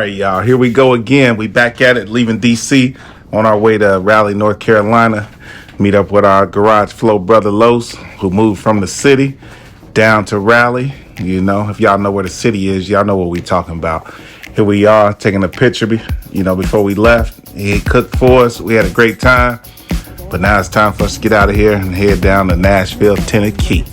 right, y'all. Here we go again. We back at it, leaving DC on our way to Raleigh, North Carolina. Meet up with our Garage Flow brother Los, who moved from the city down to Raleigh. You know, if y'all know where the city is, y'all know what we talking about. Here we are taking a picture, before we left. He cooked for us. We had a great time. But now it's time for us to get out of here and head down to Nashville, Tennessee.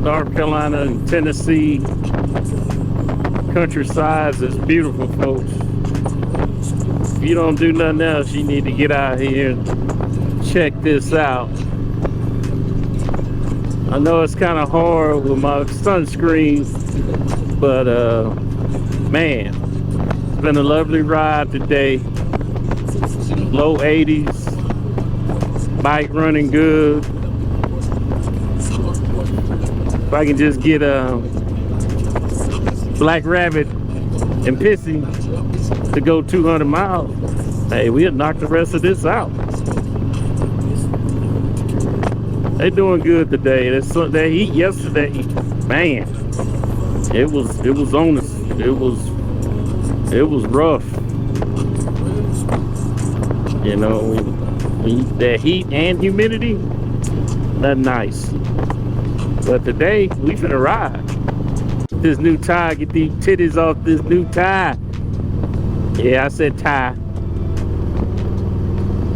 North Carolina and Tennessee countrysides is beautiful, folks. If you don't do nothing else, you need to get out here and check this out. I know it's kind of hard with my sunscreen, but man, it's been a lovely ride today. Low 80s, bike running good. If I can just get Black Rabbit and Pissy to go 200 miles, hey, we'll knock the rest of this out. They doing good today. That heat yesterday, man, it was on us. It was rough. You know, that heat and humidity, that's nice. But today, we finna ride. This new tie, get these titties off this new tie. Yeah, I said tie.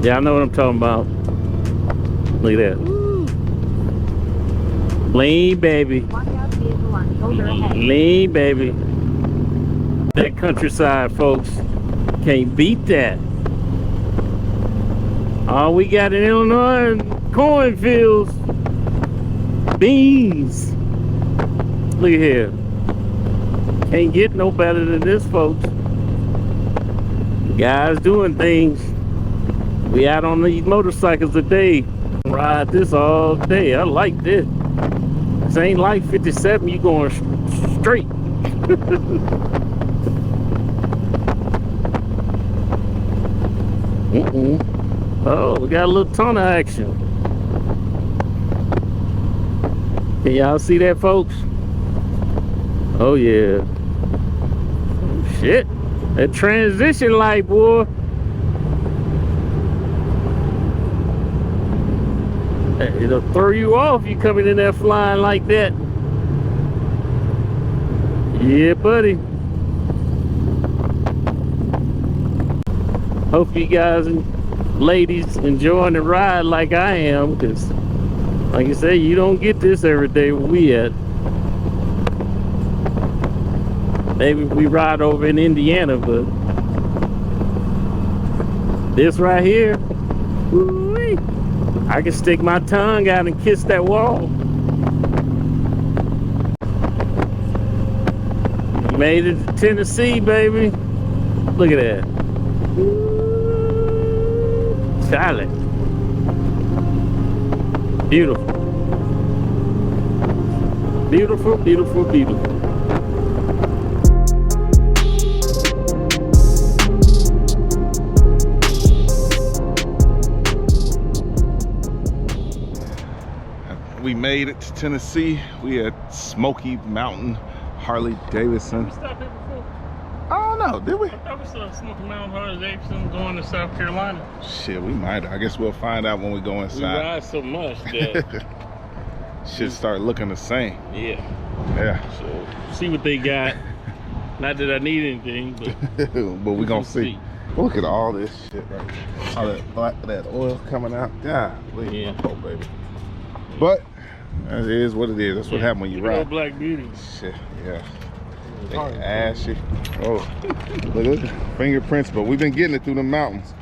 Yeah, I know what I'm talking about. Look at that. Lean, baby. Lean, baby. That countryside, folks. Can't beat that. All we got in Illinois, cornfields. Beans. Look here. Can't get no better than this, folks. Guys doing things. We out on these motorcycles today. Ride this all day. I like this. This ain't like 57. You going straight. Oh, we got a little ton of action. Can y'all see that, folks? Oh yeah. Oh, shit. That transition light, boy. It'll throw you off you coming in there flying like that. Yeah, buddy. Hope you guys and ladies enjoying the ride like I am, because like I say, you don't get this every day where we at. Maybe we ride over in Indiana, but this right here, woo-wee, I can stick my tongue out and kiss that wall. Made it to Tennessee, baby. Look at that. Charlotte. Beautiful. Beautiful, beautiful, beautiful. We made it to Tennessee. We at Smoky Mountain Harley Davidson. We stopped here before. I don't know, did we? I thought we saw Smoky Mountain Harley Davidson going to South Carolina. Shit, we might. I guess we'll find out when we go We inside. ride so much that Should start looking the same. yeah. Yeah. So see what they got. Not that I need anything, but But we gonna see. Look at all this shit right here. All that oil coming out. Yeah. Yeah. Oh, baby. But that is what it is. That's what happened when you Look at ride. that Black Beauty. Shit, yeah. They ashy. Oh, look at the fingerprints, but we've been getting it through the mountains.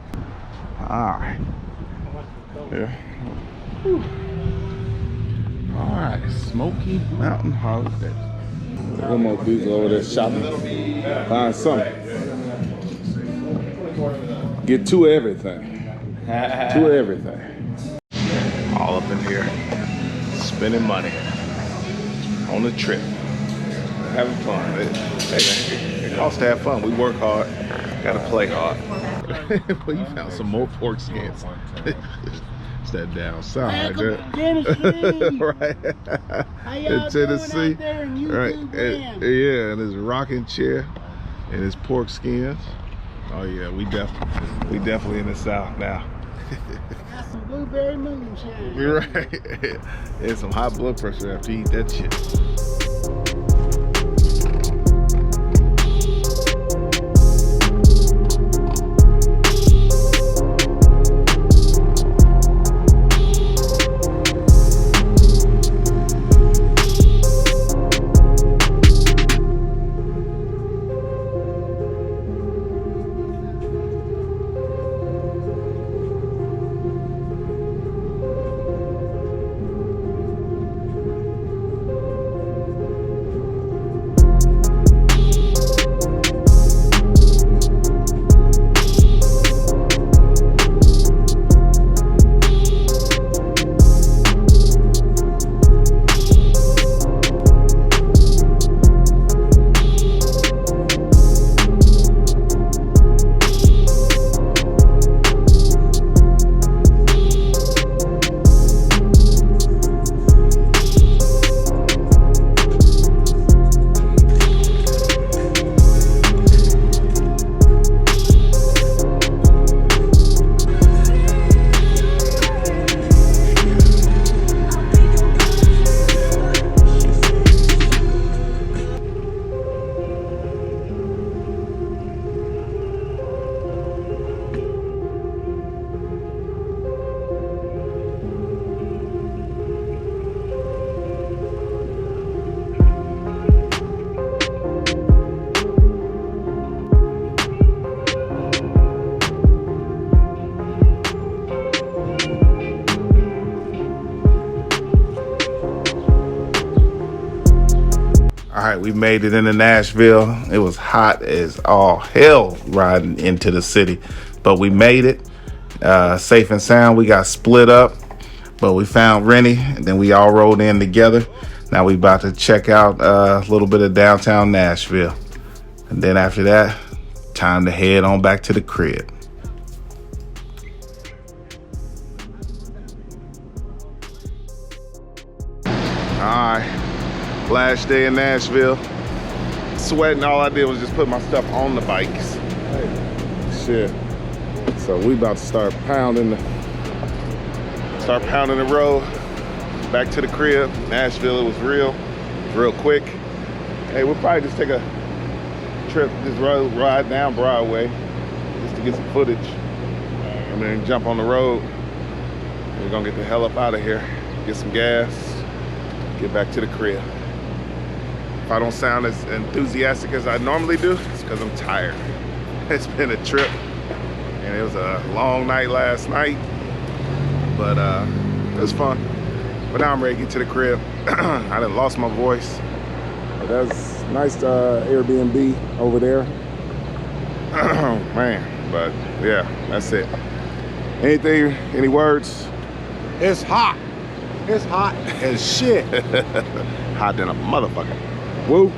Alright. Yeah. Whew. Alright, Smoky Mountain Harley Davidson. One more dudes over there shopping. Find something. Get to everything. To everything. All up in here. Spending money. On the trip. Having fun. It costs to have fun. We work hard. Gotta play hard. Well, you found some more pork skins. It's that down south, right Tennessee. right. How y'all In doing Tennessee. out there in YouTube Right. land? Yeah, and his rocking chair and his pork skins. Oh yeah, we definitely in the south now. Got some blueberry moonshine. You're right. And some high blood pressure after you eat that shit. All right, we made it into Nashville. It was hot as all hell riding into the city, but we made it safe and sound. We got split up, but we found Rennie, and then we all rode in together. Now we about to check out a little bit of downtown Nashville, and then after that, time to head on back to the crib. Alright, last day in Nashville. Sweating, all I did was just put my stuff on the bikes. Shit. So we about to start pounding the road. Back to the crib. Nashville, it was real quick. Hey, we'll probably just take a trip, this ride down Broadway, just to get some footage. And then jump on the road. We're gonna get the hell up out of here, get some gas, get back to the crib. If I don't sound as enthusiastic as I normally do, it's because I'm tired. It's been a trip, and it was a long night last night, but it was fun. But now I'm ready to get to the crib. I done lost my voice. But that's nice Airbnb over there. Man, but yeah, that's it. Anything, any words? It's hot. It's hot as shit. Hot than a motherfucker. Woo.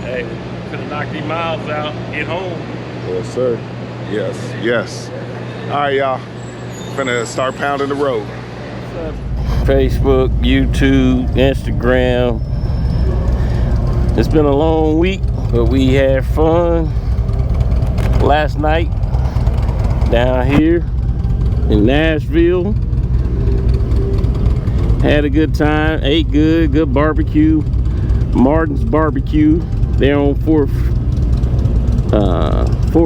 Hey, could have knocked these miles out, get home. Yes, sir. Yes. All right, y'all. Finna start pounding the road. Facebook, YouTube, Instagram. It's been a long week, but we had fun last night down here in Nashville. Had a good time, ate good barbecue. Martin's Barbecue. They're on 4th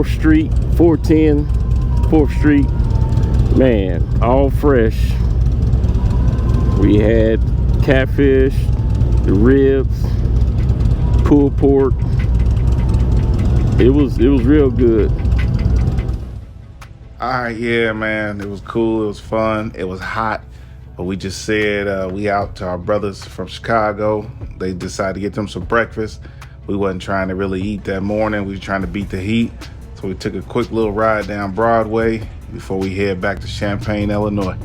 Street, 410 4th Street. Man, all fresh. We had catfish, the ribs, pulled pork. It was real good. All right, yeah, man. It was cool. It was fun. It was hot. But we just said we out to our brothers from Chicago. They decided to get them some breakfast. We wasn't trying to really eat that morning. We were trying to beat the heat. So we took a quick little ride down Broadway before we head back to Champaign, Illinois.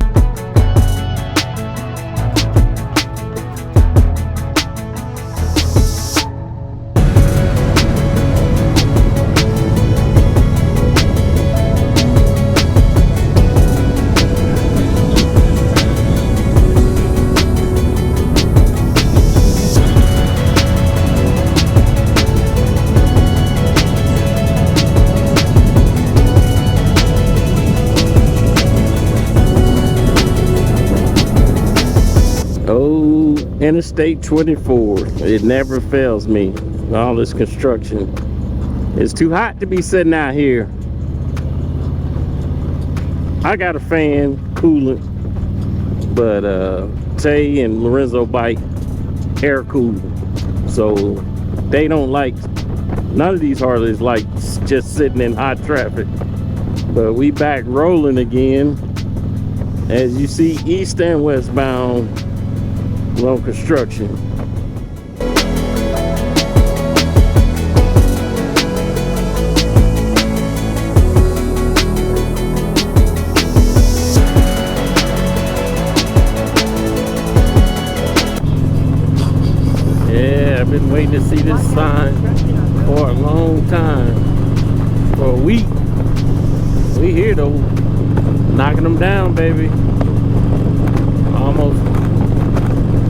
Oh, Interstate 24. It never fails me. All this construction. It's too hot to be sitting out here. I got a fan, coolant, but Tay and Lorenzo bike air cooled. So they don't like, none of these Harleys like just sitting in hot traffic. But we back rolling again. As you see, east and westbound on construction. Yeah, I've been waiting to see this sign for a long time. For a week. We here though. Knocking them down, baby. Almost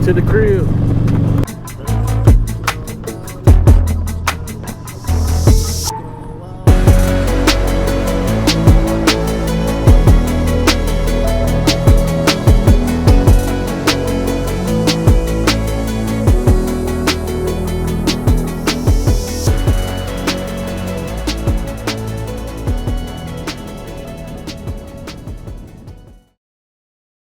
to the crib.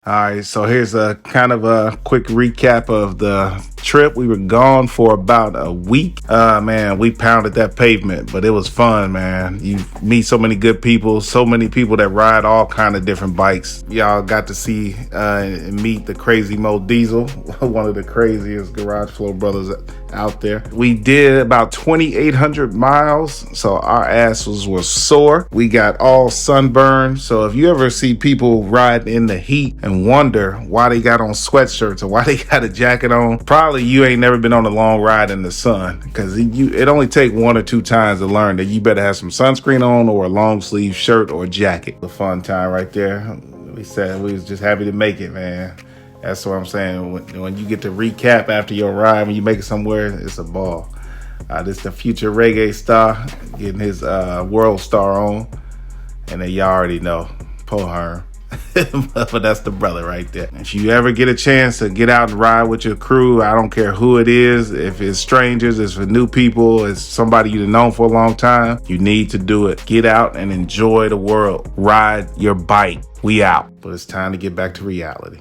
All right, so here's a kind of a quick recap of the trip. We were gone for about a week. Man, we pounded that pavement, but it was fun, man. You meet so many good people, so many people that ride all kind of different bikes. Y'all got to see and meet the Crazy Mo Diesel, one of the craziest garage flow brothers out there. We did about 2,800 miles, so our asses were sore. We got all sunburned. So if you ever see people riding in the heat and wonder why they got on sweatshirts or why they got a jacket on, probably you ain't never been on a long ride in the sun, because it only take 1 or 2 times to learn that you better have some sunscreen on or a long sleeve shirt or jacket. A fun time right there. We said we was just happy to make it, man. That's what I'm saying. When you get to recap after your ride, when you make it somewhere, it's a ball. This the future reggae star getting his world star on. And then y'all already know, Poe Herm. But that's the brother right there. If you ever get a chance to get out and ride with your crew, I don't care who it is, if it's strangers, if it's new people, it's somebody you've known for a long time, you need to do it. Get out and enjoy the world. Ride your bike. We out. But it's time to get back to reality.